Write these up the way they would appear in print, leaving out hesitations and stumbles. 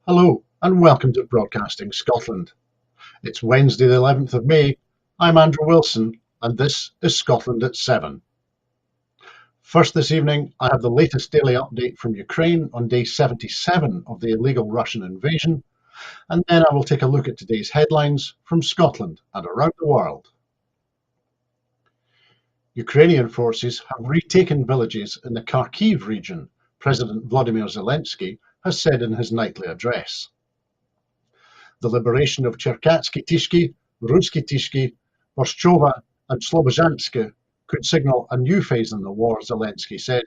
Hello and welcome to Broadcasting Scotland. It's Wednesday the 11th of May. I'm Andrew Wilson and this is Scotland at 7. First this evening I have the latest daily update from Ukraine on day 77 of the illegal Russian invasion, and then I will take a look at today's headlines from Scotland and around the world. Ukrainian forces have retaken villages in the Kharkiv region, President Volodymyr Zelensky has said in his nightly address. The liberation of Cherkatsky Tishki, Russky Tishki, Borshchova and Slobozhansk could signal a new phase in the war, Zelensky said,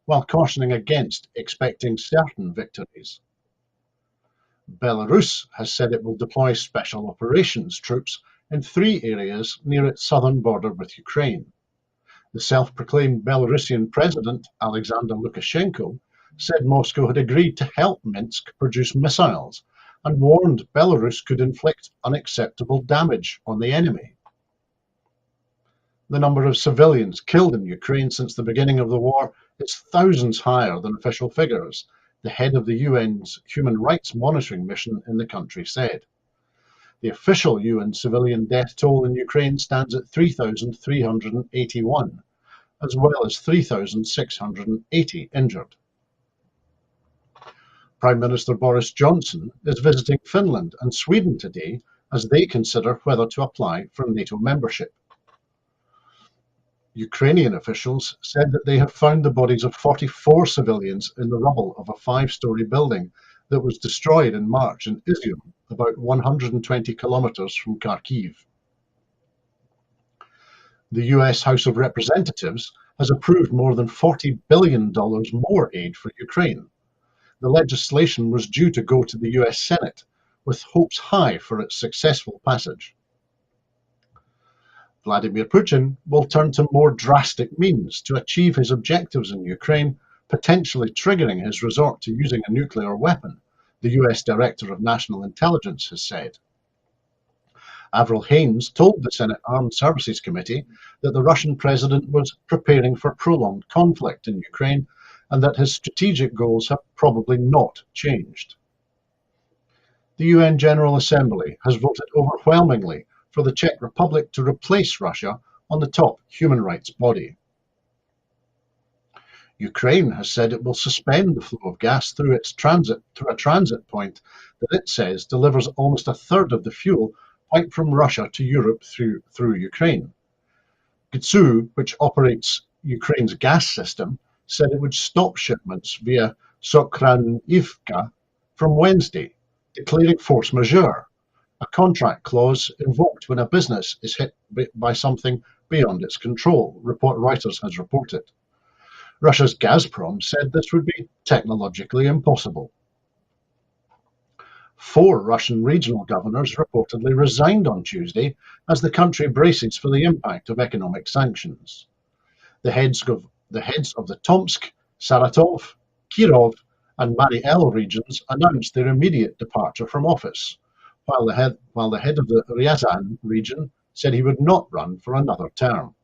while cautioning against expecting certain victories. Belarus has said it will deploy special operations troops in 3 areas near its southern border with Ukraine. The self-proclaimed Belarusian president, Alexander Lukashenko, said Moscow had agreed to help Minsk produce missiles and warned Belarus could inflict unacceptable damage on the enemy. The number of civilians killed in Ukraine since the beginning of the war is thousands higher than official figures, the head of the UN's Human Rights Monitoring Mission in the country said. The official UN civilian death toll in Ukraine stands at 3,381, as well as 3,680 injured. Prime Minister Boris Johnson is visiting Finland and Sweden today as they consider whether to apply for NATO membership. Ukrainian officials said that they have found the bodies of 44 civilians in the rubble of a 5-story building that was destroyed in March in Izium, about 120 kilometers from Kharkiv. The US House of Representatives has approved more than $40 billion more aid for Ukraine. The legislation was due to go to the US Senate, with hopes high for its successful passage. Vladimir Putin will turn to more drastic means to achieve his objectives in Ukraine, potentially triggering his resort to using a nuclear weapon, the US Director of National Intelligence has said. Avril Haines told the Senate Armed Services Committee that the Russian president was preparing for prolonged conflict in Ukraine and that his strategic goals have probably not changed. The UN General Assembly has voted overwhelmingly for the Czech Republic to replace Russia on the top human rights body. Ukraine has said it will suspend the flow of gas through a transit point that it says delivers almost a third of the fuel piped from Russia to Europe through Ukraine. GTSU, which operates Ukraine's gas system, said it would stop shipments via Sokranivka from Wednesday, declaring force majeure, a contract clause invoked when a business is hit by something beyond its control, Reuters has reported. Russia's Gazprom said this would be technologically impossible. 4 Russian regional governors reportedly resigned on Tuesday as the country braces for the impact of economic sanctions. The heads of the Tomsk, Saratov, Kirov and Mariel regions announced their immediate departure from office, while the head of the Ryazan region said he would not run for another term.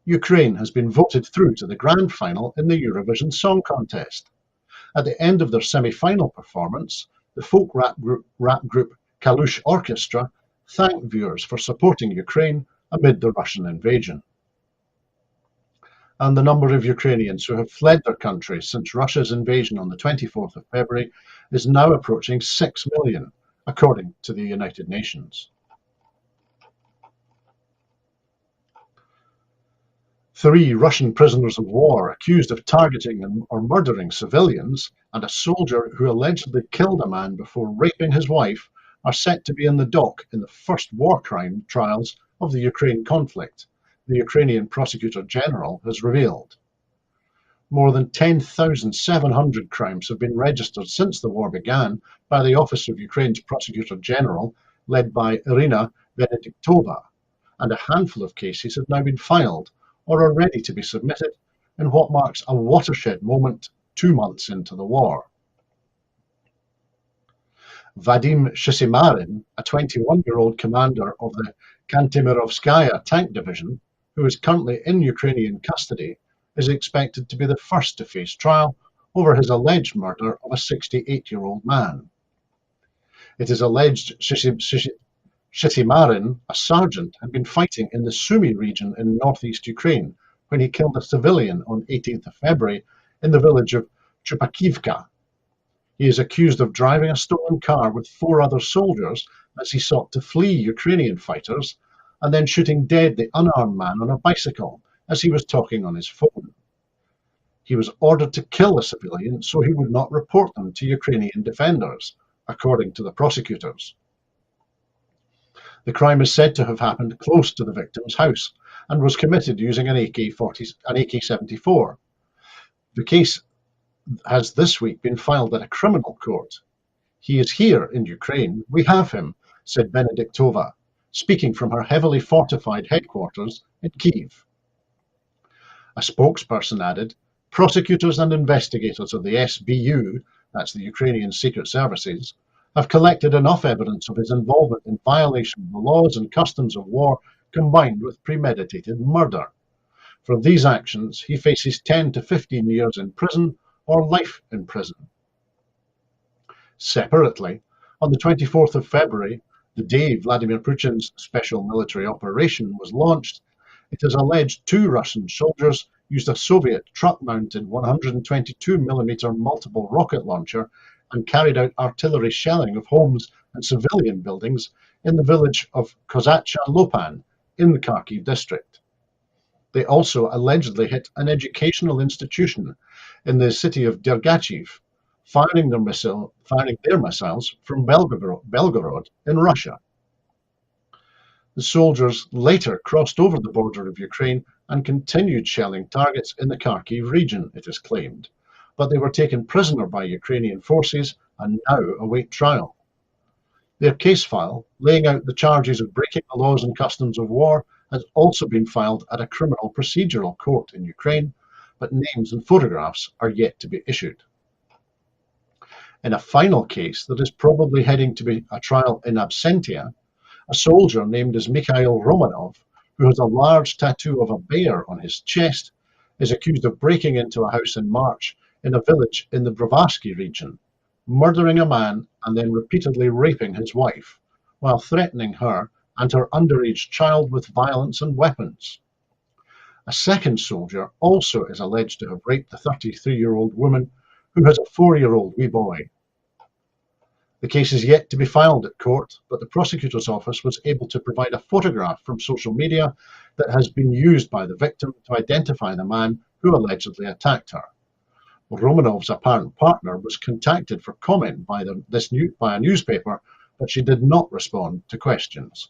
Ukraine has been voted through to the grand final in the Eurovision Song Contest. At the end of their semi-final performance, the folk rap group Kalush Orchestra thanked viewers for supporting Ukraine amid the Russian invasion. And the number of Ukrainians who have fled their country since Russia's invasion on the 24th of February is now approaching 6 million, according to the United Nations. 3 Russian prisoners of war accused of targeting or murdering civilians and a soldier who allegedly killed a man before raping his wife are set to be in the dock in the first war crime trials of the Ukraine conflict, the Ukrainian Prosecutor General has revealed. More than 10,700 crimes have been registered since the war began by the Office of Ukraine's Prosecutor General, led by Irina Venediktova, and a handful of cases have now been filed or are ready to be submitted in what marks a watershed moment 2 months into the war. Vadim Shishimarin, a 21-year-old commander of the Kantemirovskaya tank division, who is currently in Ukrainian custody, is expected to be the first to face trial over his alleged murder of a 68-year-old man. It is alleged Shytomarin, a sergeant, had been fighting in the Sumy region in northeast Ukraine when he killed a civilian on 18th of February in the village of Chupakivka. He is accused of driving a stolen car with 4 other soldiers as he sought to flee Ukrainian fighters, and then shooting dead the unarmed man on a bicycle as he was talking on his phone. He was ordered to kill the civilian so he would not report them to Ukrainian defenders, according to the prosecutors. The crime is said to have happened close to the victim's house and was committed using an AK-74. The case has this week been filed at a criminal court. He is here in Ukraine. We have him, said Benediktova, speaking from her heavily fortified headquarters in Kyiv. A spokesperson added, prosecutors and investigators of the SBU, that's the Ukrainian Secret Services, have collected enough evidence of his involvement in violation of the laws and customs of war combined with premeditated murder. For these actions, he faces 10 to 15 years in prison or life in prison. Separately, on the 24th of February, the day Vladimir Putin's special military operation was launched, it is alleged 2 Russian soldiers used a Soviet truck-mounted 122mm multiple rocket launcher and carried out artillery shelling of homes and civilian buildings in the village of Kozacha Lopan in the Kharkiv district. They also allegedly hit an educational institution in the city of Dergachiv, firing their missiles from Belgorod in Russia. The soldiers later crossed over the border of Ukraine and continued shelling targets in the Kharkiv region, it is claimed, but they were taken prisoner by Ukrainian forces and now await trial. Their case file, laying out the charges of breaking the laws and customs of war, has also been filed at a criminal procedural court in Ukraine, but names and photographs are yet to be issued. In a final case that is probably heading to be a trial in absentia, a soldier named as Mikhail Romanov, who has a large tattoo of a bear on his chest, is accused of breaking into a house in March in a village in the Bravarsky region, murdering a man and then repeatedly raping his wife, while threatening her and her underage child with violence and weapons. A second soldier also is alleged to have raped the 33-year-old woman who has a 4-year-old wee boy. The case is yet to be filed at court, but the prosecutor's office was able to provide a photograph from social media that has been used by the victim to identify the man who allegedly attacked her. Romanov's apparent partner was contacted for comment by a newspaper, but she did not respond to questions.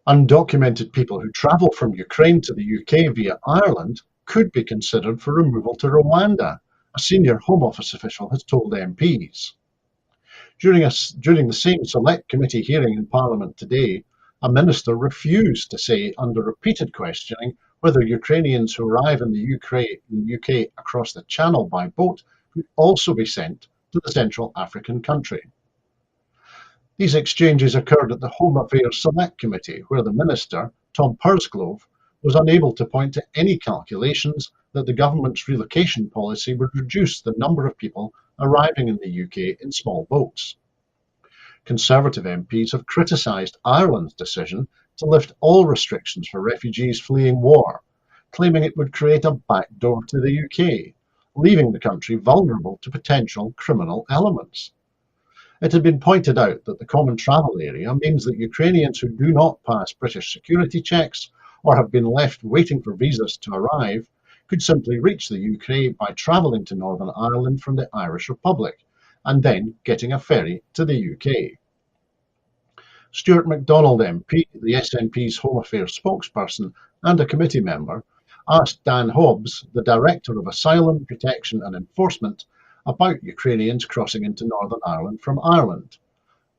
Undocumented people who travel from Ukraine to the UK via Ireland could be considered for removal to Rwanda, a senior Home Office official has told MPs. During the same Select Committee hearing in Parliament today, a minister refused to say, under repeated questioning, whether Ukrainians who arrive in the UK across the Channel by boat could also be sent to the Central African country. These exchanges occurred at the Home Affairs Select Committee, where the minister, Tom Pursglove, was unable to point to any calculations that the government's relocation policy would reduce the number of people arriving in the UK in small boats. Conservative MPs have criticised Ireland's decision to lift all restrictions for refugees fleeing war, claiming it would create a backdoor to the UK, leaving the country vulnerable to potential criminal elements. It had been pointed out that the common travel area means that Ukrainians who do not pass British security checks or have been left waiting for visas to arrive could simply reach the UK by travelling to Northern Ireland from the Irish Republic and then getting a ferry to the UK. Stuart MacDonald MP, the SNP's Home Affairs spokesperson and a committee member, asked Dan Hobbs, the Director of Asylum, Protection and Enforcement, about Ukrainians crossing into Northern Ireland from Ireland.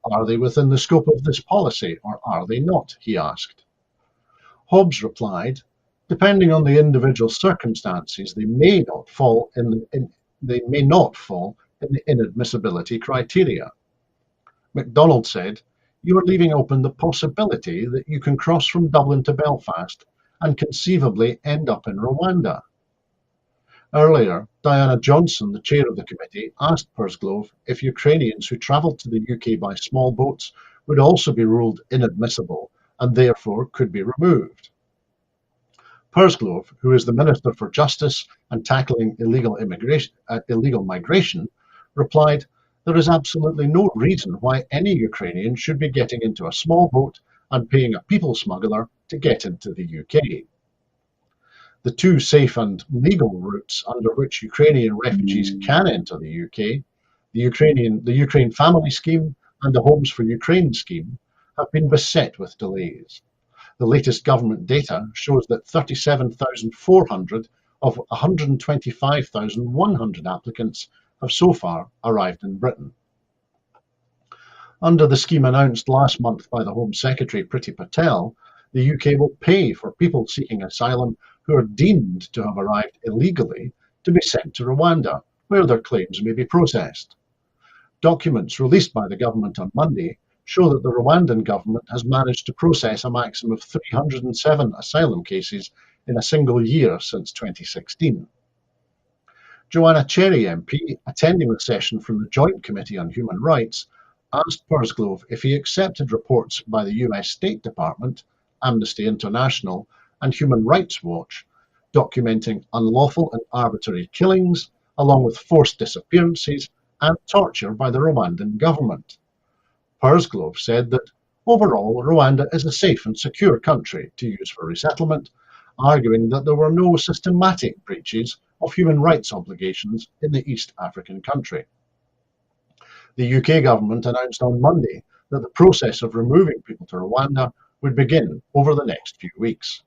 Are they within the scope of this policy or are they not, he asked. Hobbs replied, depending on the individual circumstances, they may not fall in the inadmissibility criteria. MacDonald said, you are leaving open the possibility that you can cross from Dublin to Belfast and conceivably end up in Rwanda. Earlier, Diana Johnson, the chair of the committee, asked Pursglove if Ukrainians who travelled to the UK by small boats would also be ruled inadmissible and therefore could be removed. Pursglove, who is the Minister for Justice and tackling illegal migration, replied, "There is absolutely no reason why any Ukrainian should be getting into a small boat and paying a people smuggler to get into the UK. The two safe and legal routes under which Ukrainian refugees can enter the UK, the Ukraine Family Scheme and the Homes for Ukraine scheme, have been beset with delays. The latest government data shows that 37,400 of 125,100 applicants have so far arrived in Britain." Under the scheme announced last month by the Home Secretary Priti Patel, the UK will pay for people seeking asylum who are deemed to have arrived illegally to be sent to Rwanda, where their claims may be processed. Documents released by the government on Monday show that the Rwandan government has managed to process a maximum of 307 asylum cases in a single year since 2016. Joanna Cherry MP, attending the session from the Joint Committee on Human Rights, asked Pursglove if he accepted reports by the US State Department, Amnesty International, and Human Rights Watch documenting unlawful and arbitrary killings, along with forced disappearances and torture by the Rwandan government. Pursglove said that overall Rwanda is a safe and secure country to use for resettlement, arguing that there were no systematic breaches of human rights obligations in the East African country. The UK government announced on Monday that the process of removing people to Rwanda would begin over the next few weeks.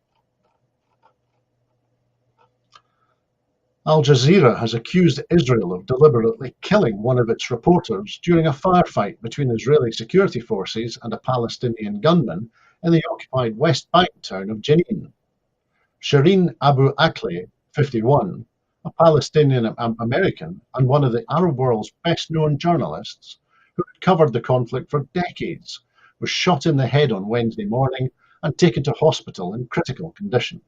Al Jazeera has accused Israel of deliberately killing one of its reporters during a firefight between Israeli security forces and a Palestinian gunman in the occupied West Bank town of Jenin. Shireen Abu Akleh, 51, a Palestinian American and one of the Arab world's best-known journalists, who had covered the conflict for decades, was shot in the head on Wednesday morning and taken to hospital in critical condition.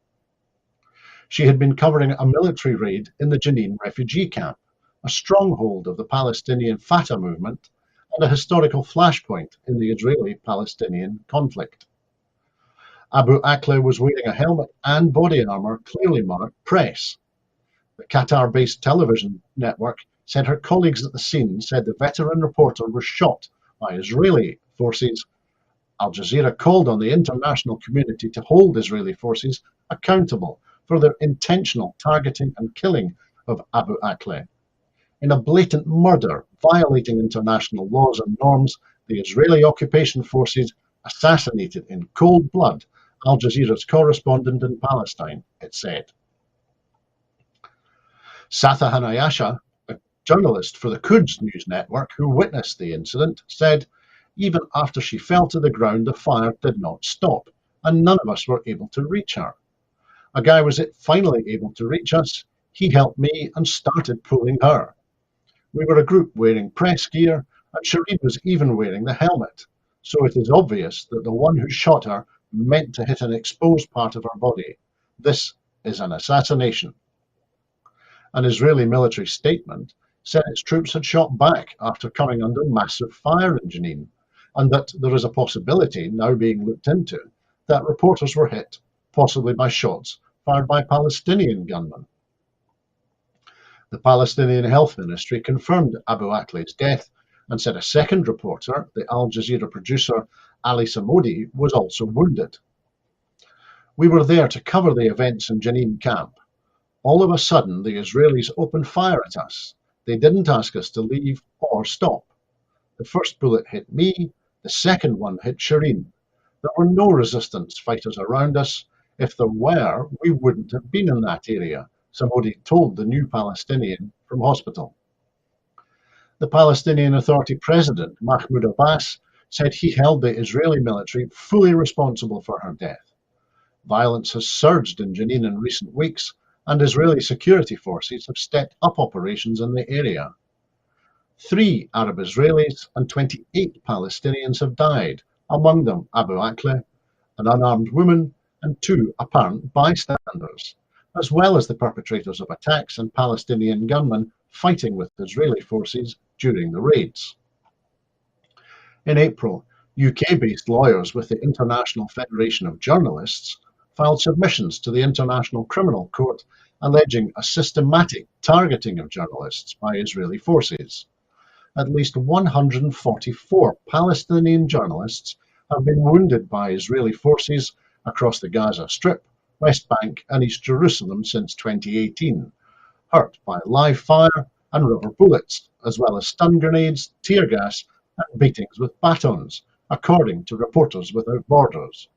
She had been covering a military raid in the Jenin refugee camp, a stronghold of the Palestinian Fatah movement and a historical flashpoint in the Israeli-Palestinian conflict. Abu Akleh was wearing a helmet and body armor clearly marked press. The Qatar-based television network said her colleagues at the scene said the veteran reporter was shot by Israeli forces. Al Jazeera called on the international community to hold Israeli forces accountable for their intentional targeting and killing of Abu Akleh. In a blatant murder violating international laws and norms, the Israeli occupation forces assassinated in cold blood Al Jazeera's correspondent in Palestine, it said. Satha Hanayasha, a journalist for the Quds news network who witnessed the incident, said, "Even after she fell to the ground, the fire did not stop, and none of us were able to reach her. A guy was finally able to reach us. He helped me and started pulling her. We were a group wearing press gear, and Shireen was even wearing the helmet. So it is obvious that the one who shot her meant to hit an exposed part of her body. This is an assassination." An Israeli military statement said its troops had shot back after coming under massive fire in Jenin, and that there is a possibility now being looked into that reporters were hit, possibly by shots fired by Palestinian gunmen. The Palestinian Health Ministry confirmed Abu Akleh's death and said a second reporter, the Al Jazeera producer Ali Samodi, was also wounded. "We were there to cover the events in Jenin camp. All of a sudden, the Israelis opened fire at us. They didn't ask us to leave or stop. The first bullet hit me, the second one hit Shireen. There were no resistance fighters around us. If there were, we wouldn't have been in that area," Samodi told the New Palestinian from hospital. The Palestinian Authority president, Mahmoud Abbas, said he held the Israeli military fully responsible for her death. Violence has surged in Jenin in recent weeks, and Israeli security forces have stepped up operations in the area. 3 Arab Israelis and 28 Palestinians have died, among them Abu Akleh, an unarmed woman, and 2 apparent bystanders, as well as the perpetrators of attacks and Palestinian gunmen fighting with Israeli forces during the raids. In April, UK-based lawyers with the International Federation of Journalists filed submissions to the International Criminal Court alleging a systematic targeting of journalists by Israeli forces. At least 144 Palestinian journalists have been wounded by Israeli forces across the Gaza Strip, West Bank and East Jerusalem since 2018, hurt by live fire and rubber bullets, as well as stun grenades, tear gas and beatings with batons, according to Reporters Without Borders.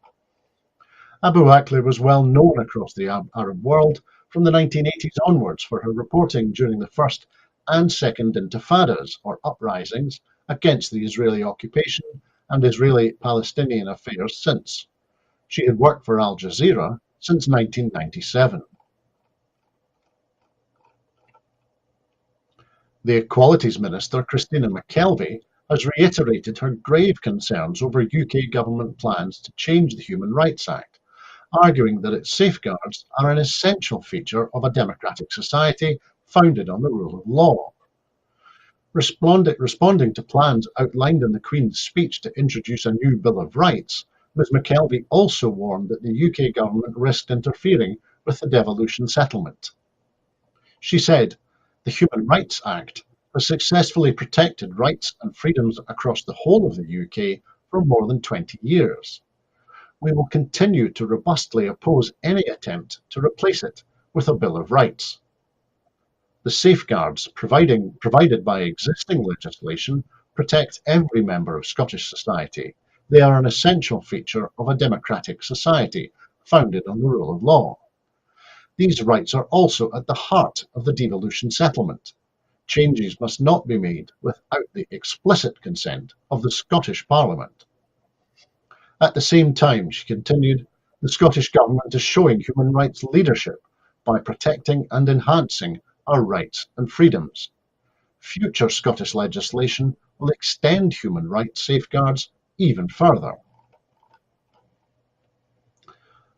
Abu Akleh was well known across the Arab world from the 1980s onwards for her reporting during the First and Second Intifadas, or uprisings, against the Israeli occupation and Israeli-Palestinian affairs since. She had worked for Al Jazeera since 1997. The Equalities Minister, Christina McKelvey, has reiterated her grave concerns over UK government plans to change the Human Rights Act, arguing that its safeguards are an essential feature of a democratic society founded on the rule of law. Responding to plans outlined in the Queen's speech to introduce a new Bill of Rights, Ms McKelvey also warned that the UK government risked interfering with the devolution settlement. She said, "The Human Rights Act has successfully protected rights and freedoms across the whole of the UK for more than 20 years. We will continue to robustly oppose any attempt to replace it with a Bill of Rights. The safeguards provided by existing legislation protect every member of Scottish society. They are an essential feature of a democratic society founded on the rule of law. These rights are also at the heart of the devolution settlement. Changes must not be made without the explicit consent of the Scottish Parliament." At the same time, she continued, the Scottish Government is showing human rights leadership by protecting and enhancing our rights and freedoms. Future Scottish legislation will extend human rights safeguards even further.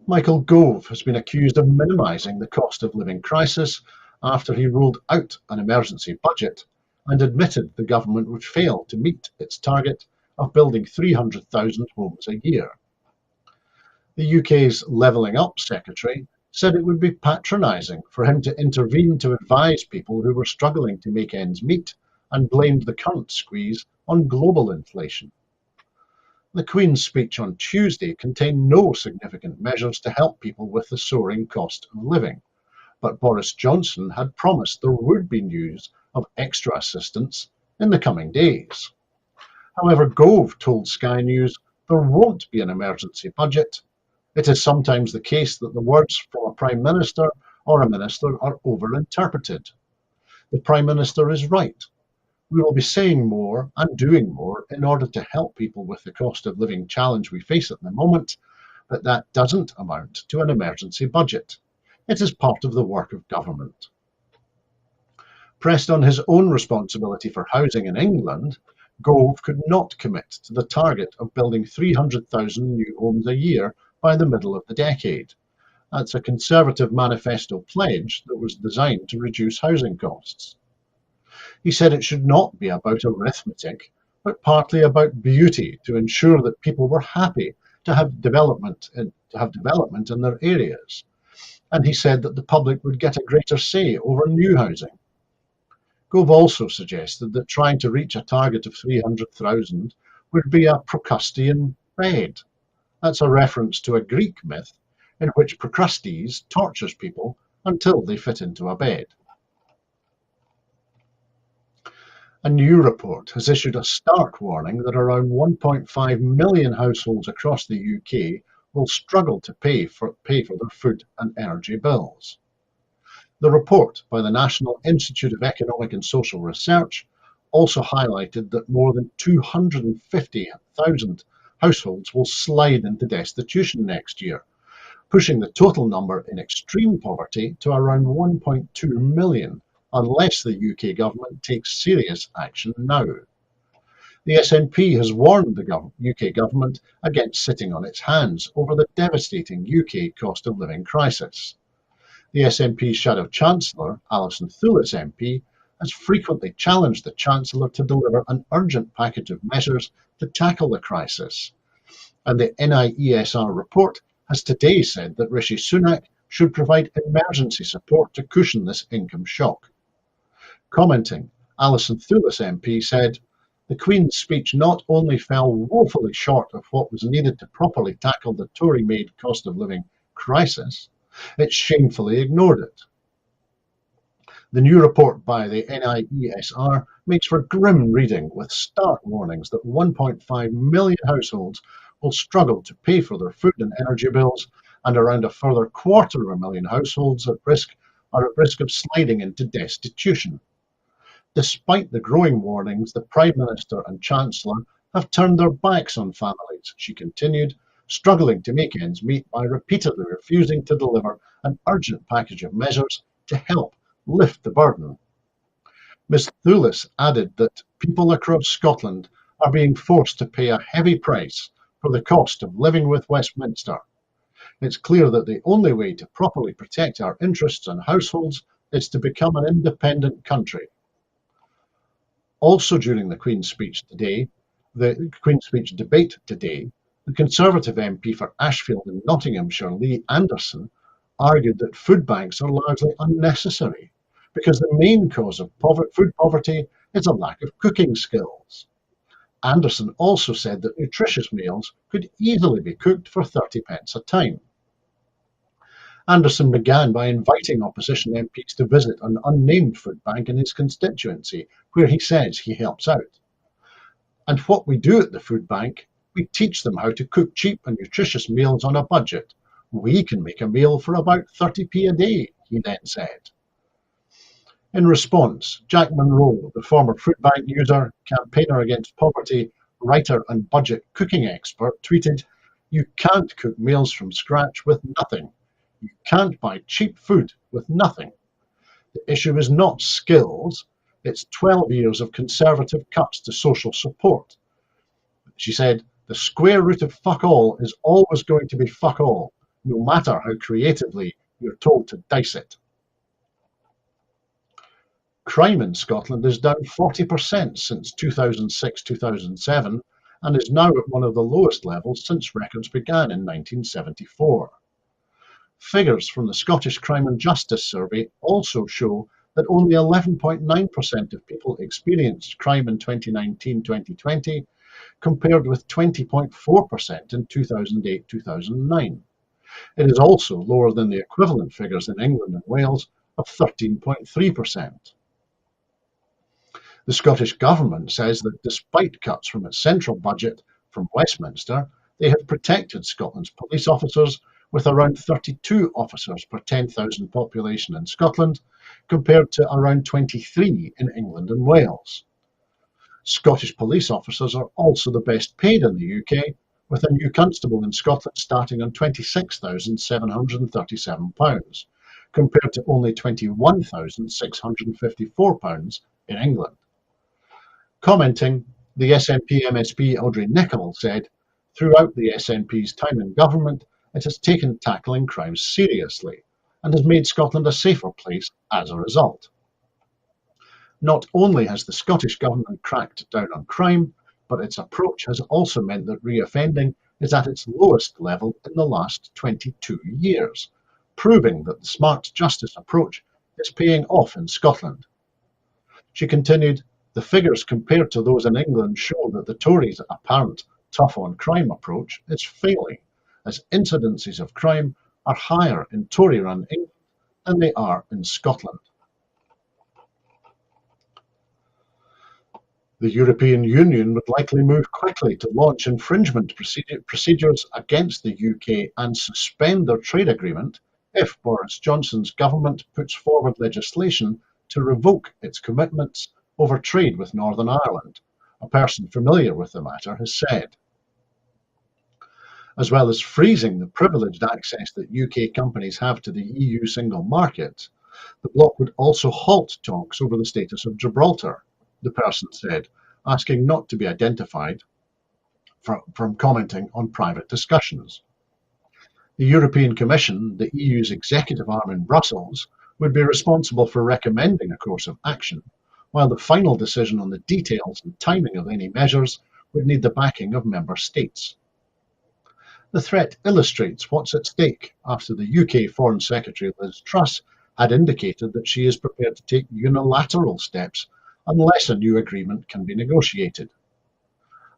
Michael Gove has been accused of minimising the cost of living crisis after he ruled out an emergency budget and admitted the government would fail to meet its target of building 300,000 homes a year. The UK's Levelling Up Secretary said it would be patronising for him to intervene to advise people who were struggling to make ends meet and blamed the current squeeze on global inflation. The Queen's speech on Tuesday contained no significant measures to help people with the soaring cost of living, but Boris Johnson had promised there would be news of extra assistance in the coming days. However, Gove told Sky News there won't be an emergency budget. It is sometimes the case that the words from a Prime Minister or a Minister are overinterpreted. The Prime Minister is right. We will be saying more and doing more in order to help people with the cost of living challenge we face at the moment, but that doesn't amount to an emergency budget. It is part of the work of government. Pressed on his own responsibility for housing in England, Gove could not commit to the target of building 300,000 new homes a year by the middle of the decade. That's a Conservative manifesto pledge that was designed to reduce housing costs. He said it should not be about arithmetic, but partly about beauty, to ensure that people were happy to have development in their areas. And he said that the public would get a greater say over new housing. Gove also suggested that trying to reach a target of 300,000 would be a Procrustean bed. That's a reference to a Greek myth in which Procrustes tortures people until they fit into a bed. A new report has issued a stark warning that around 1.5 million households across the UK will struggle to pay for their food and energy bills. The report by the National Institute of Economic and Social Research also highlighted that more than 250,000 households will slide into destitution next year, pushing the total number in extreme poverty to around 1.2 million, unless the UK government takes serious action now. The SNP has warned the UK government against sitting on its hands over the devastating UK cost of living crisis. The SNP's Shadow Chancellor, Alison Thewliss MP, has frequently challenged the Chancellor to deliver an urgent package of measures to tackle the crisis. And the NIESR report has today said that Rishi Sunak should provide emergency support to cushion this income shock. Commenting, Alison Thewliss MP said, "The Queen's speech not only fell woefully short of what was needed to properly tackle the Tory-made cost of living crisis, it shamefully ignored it." The new report by the NIESR makes for grim reading, with stark warnings that 1.5 million households will struggle to pay for their food and energy bills, and around a further 250,000 households are at risk of sliding into destitution. Despite the growing warnings, the Prime Minister and Chancellor have turned their backs on families, she continued, struggling to make ends meet by repeatedly refusing to deliver an urgent package of measures to help lift the burden. Ms Thewliss added that people across Scotland are being forced to pay a heavy price for the cost of living with Westminster. It's clear that the only way to properly protect our interests and households is to become an independent country. Also during the Queen's Speech debate today, the Conservative MP for Ashfield in Nottinghamshire, Lee Anderson, argued that food banks are largely unnecessary because the main cause of food poverty is a lack of cooking skills. Anderson also said that nutritious meals could easily be cooked for 30p a time. Anderson began by inviting opposition MPs to visit an unnamed food bank in his constituency, where he says he helps out. And what we do at the food bank, we teach them how to cook cheap and nutritious meals on a budget. We can make a meal for about 30p a day, he then said. In response, Jack Monroe, the former food bank user, campaigner against poverty, writer and budget cooking expert, tweeted, "You can't cook meals from scratch with nothing. You can't buy cheap food with nothing. The issue is not skills, it's 12 years of Conservative cuts to social support." She said, "The square root of fuck all is always going to be fuck all, no matter how creatively you're told to dice it." Crime in Scotland is down 40% since 2006-2007 and is now at one of the lowest levels since records began in 1974. Figures from the Scottish Crime and Justice Survey also show that only 11.9% of people experienced crime in 2019-2020, compared with 20.4% in 2008-2009. It is also lower than the equivalent figures in England and Wales of 13.3%. The Scottish Government says that despite cuts from its central budget from Westminster, they have protected Scotland's police officers with around 32 officers per 10,000 population in Scotland, compared to around 23 in England and Wales. Scottish police officers are also the best paid in the UK, with a new constable in Scotland starting on £26,737, compared to only £21,654 in England. Commenting, the SNP MSP Audrey Nicholl said, "Throughout the SNP's time in government, it has taken tackling crime seriously and has made Scotland a safer place as a result." Not only has the Scottish Government cracked down on crime, but its approach has also meant that reoffending is at its lowest level in the last 22 years, proving that the smart justice approach is paying off in Scotland. She continued, "The figures compared to those in England show that the Tories' apparent tough-on-crime approach is failing, as incidences of crime are higher in Tory-run England than they are in Scotland." The European Union would likely move quickly to launch infringement procedures against the UK and suspend their trade agreement if Boris Johnson's government puts forward legislation to revoke its commitments over trade with Northern Ireland, a person familiar with the matter has said. As well as freezing the privileged access that UK companies have to the EU single market, the bloc would also halt talks over the status of Gibraltar, the person said, asking not to be identified from commenting on private discussions. The European Commission, the EU's executive arm in Brussels, would be responsible for recommending a course of action, while the final decision on the details and timing of any measures would need the backing of member states. The threat illustrates what's at stake after the UK Foreign Secretary Liz Truss had indicated that she is prepared to take unilateral steps unless a new agreement can be negotiated.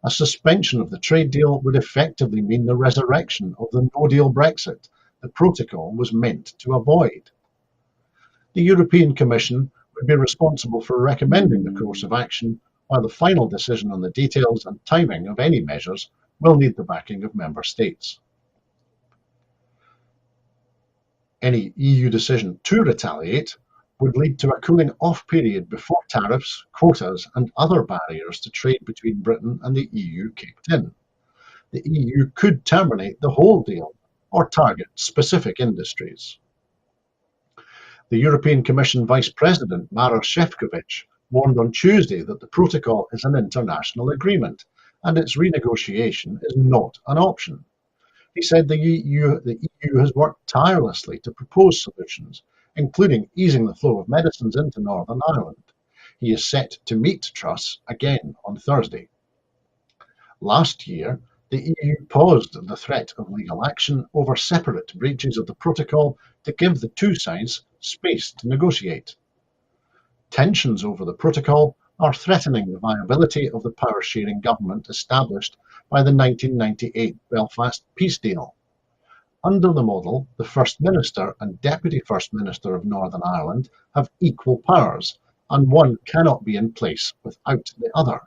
A suspension of the trade deal would effectively mean the resurrection of the no-deal Brexit the protocol was meant to avoid. The European Commission would be responsible for recommending the course of action, while the final decision on the details and timing of any measures will need the backing of member states. Any EU decision to retaliate would lead to a cooling off period before tariffs, quotas and other barriers to trade between Britain and the EU kicked in. The EU could terminate the whole deal or target specific industries. The European Commission Vice President Maroš Šefčovič warned on Tuesday that the protocol is an international agreement and its renegotiation is not an option. He said the EU has worked tirelessly to propose solutions, including easing the flow of medicines into Northern Ireland. He is set to meet Truss again on Thursday. Last year, the EU paused the threat of legal action over separate breaches of the protocol to give the two sides space to negotiate. Tensions over the protocol are threatening the viability of the power-sharing government established by the 1998 Belfast peace deal. Under the model, the First Minister and Deputy First Minister of Northern Ireland have equal powers, and one cannot be in place without the other.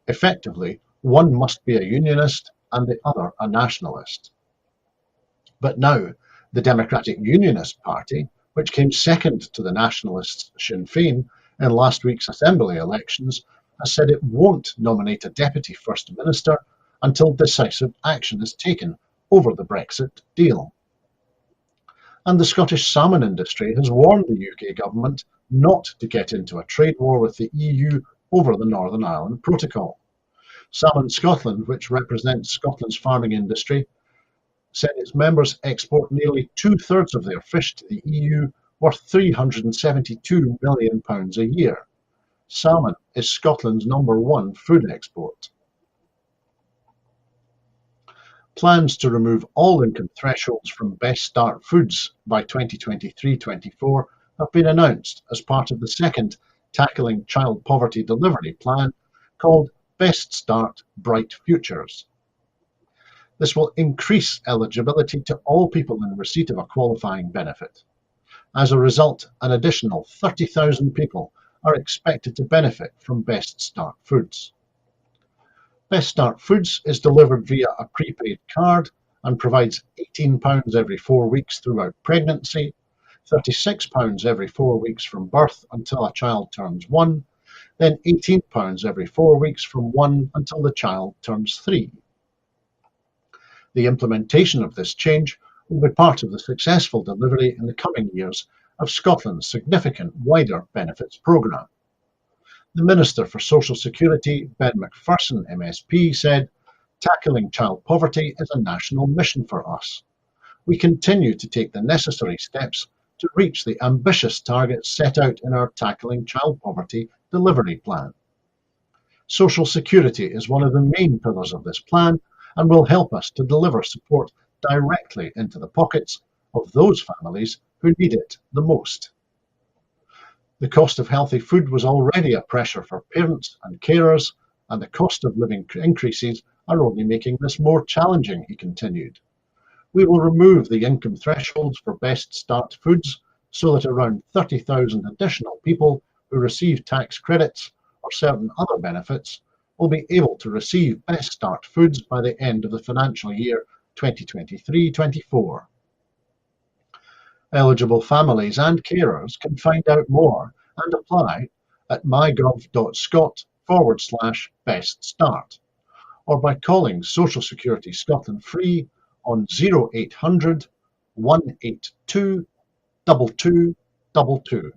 Effectively, one must be a unionist and the other a nationalist. But now, the Democratic Unionist Party, which came second to the nationalists Sinn Féin in last week's Assembly elections, has said it won't nominate a Deputy First Minister until decisive action is taken over the Brexit deal. And the Scottish salmon industry has warned the UK government not to get into a trade war with the EU over the Northern Ireland Protocol. Salmon Scotland, which represents Scotland's farming industry, said its members export nearly two-thirds of their fish to the EU, worth £372 million a year. Salmon is Scotland's #1 food export. Plans to remove all income thresholds from Best Start foods by 2023-24 have been announced as part of the second Tackling Child Poverty Delivery Plan called Best Start Bright Futures. This will increase eligibility to all people in receipt of a qualifying benefit. As a result, an additional 30,000 people are expected to benefit from Best Start foods. Best Start Foods is delivered via a prepaid card and provides £18 every 4 weeks throughout pregnancy, £36 every 4 weeks from birth until a child turns 1, then £18 every 4 weeks from 1 until the child turns 3. The implementation of this change will be part of the successful delivery in the coming years of Scotland's significant wider benefits programme. The Minister for Social Security, Ben McPherson MSP, said, "Tackling child poverty is a national mission for us. We continue to take the necessary steps to reach the ambitious targets set out in our Tackling Child Poverty Delivery Plan. Social security is one of the main pillars of this plan and will help us to deliver support directly into the pockets of those families who need it the most." The cost of healthy food was already a pressure for parents and carers, and the cost of living increases are only making this more challenging, he continued. We will remove the income thresholds for Best Start foods so that around 30,000 additional people who receive tax credits or certain other benefits will be able to receive Best Start foods by the end of the financial year 2023-24. Eligible families and carers can find out more and apply at mygov.scot/Best Start or by calling Social Security Scotland free on 0800 182 2222.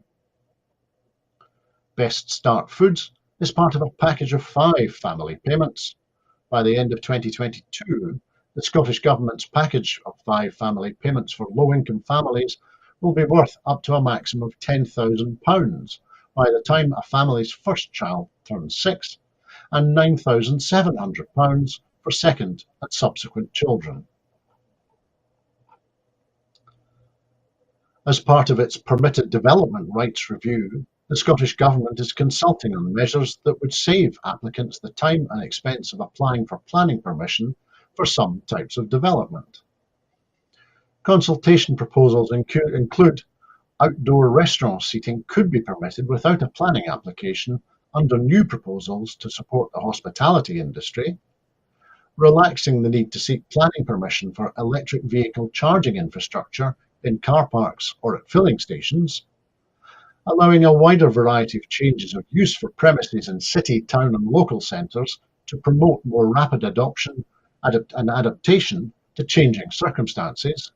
Best Start Foods is part of a package of 5 family payments. By the end of 2022, the Scottish Government's package of 5 family payments for low-income families will be worth up to a maximum of £10,000 by the time a family's first child turns 6, and £9,700 for second and subsequent children. As part of its permitted development rights review, the Scottish Government is consulting on measures that would save applicants the time and expense of applying for planning permission for some types of development. Consultation proposals include outdoor restaurant seating could be permitted without a planning application under new proposals to support the hospitality industry, relaxing the need to seek planning permission for electric vehicle charging infrastructure in car parks or at filling stations, allowing a wider variety of changes of use for premises in city, town and local centres to promote more rapid adoption and adaptation to changing circumstances,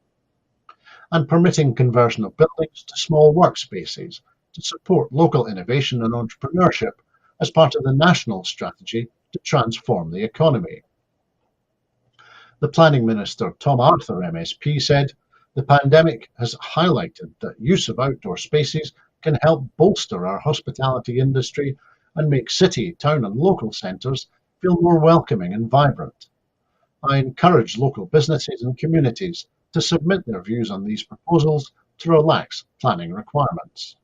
and permitting conversion of buildings to small workspaces to support local innovation and entrepreneurship as part of the national strategy to transform the economy. The Planning Minister, Tom Arthur MSP, said, "The pandemic has highlighted that use of outdoor spaces can help bolster our hospitality industry and make city, town and local centres feel more welcoming and vibrant. I encourage local businesses and communities to submit their views on these proposals to relax planning requirements."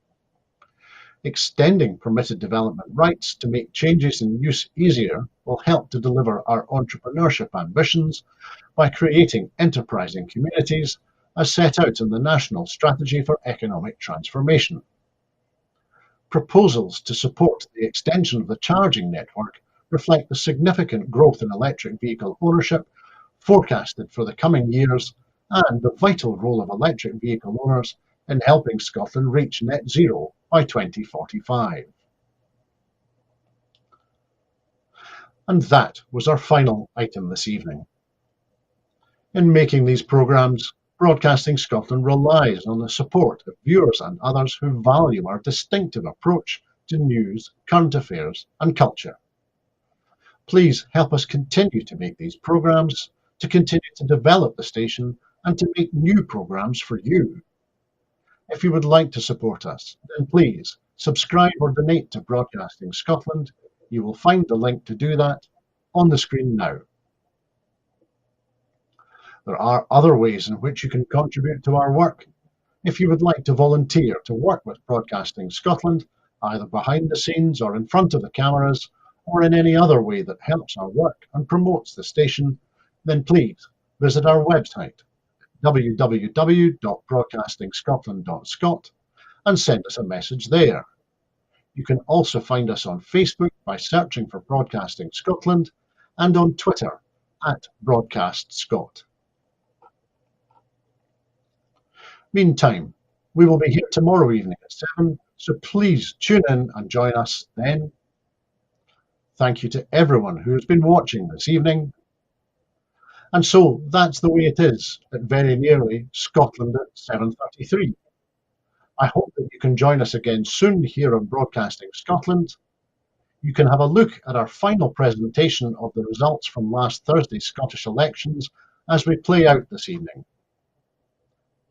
Extending permitted development rights to make changes in use easier will help to deliver our entrepreneurship ambitions by creating enterprising communities as set out in the National Strategy for Economic Transformation. Proposals to support the extension of the charging network reflect the significant growth in electric vehicle ownership forecasted for the coming years and the vital role of electric vehicle owners in helping Scotland reach net zero by 2045. And that was our final item this evening. In making these programmes, Broadcasting Scotland relies on the support of viewers and others who value our distinctive approach to news, current affairs and culture. Please help us continue to make these programmes, to continue to develop the station and to make new programmes for you. If you would like to support us, then please subscribe or donate to Broadcasting Scotland. You will find the link to do that on the screen now. There are other ways in which you can contribute to our work. If you would like to volunteer to work with Broadcasting Scotland, either behind the scenes or in front of the cameras, or in any other way that helps our work and promotes the station, then please visit our website, www.broadcastingscotland.scot, and send us a message there. You can also find us on Facebook by searching for Broadcasting Scotland and on Twitter @BroadcastScot. Meantime, we will be here tomorrow evening at 7, so please tune in and join us then. Thank you to everyone who has been watching this evening. And so that's the way it is at very nearly Scotland at 7:33. I hope that you can join us again soon here on Broadcasting Scotland. You can have a look at our final presentation of the results from last Thursday's Scottish elections as we play out this evening.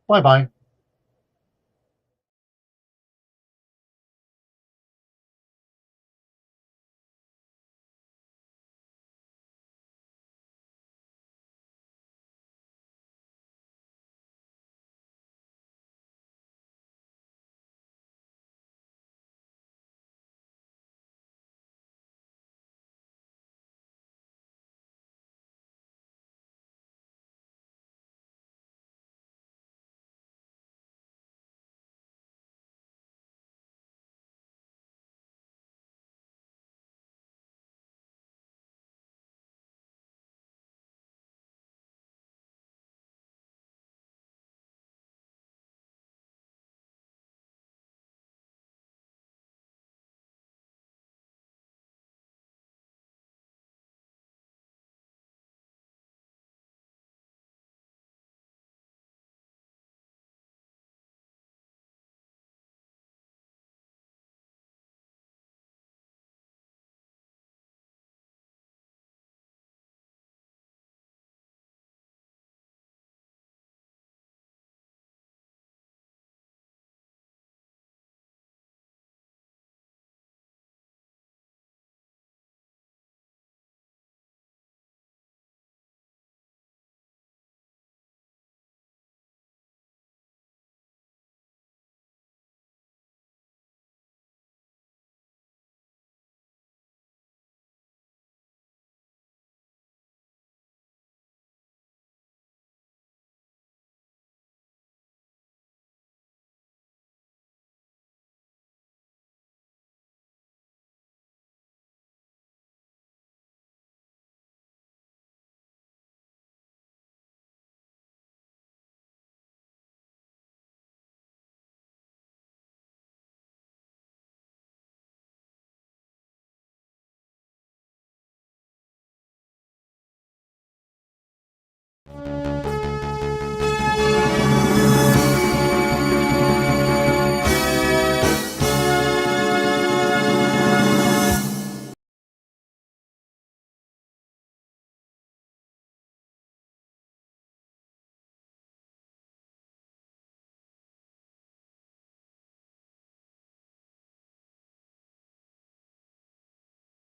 Bye-bye.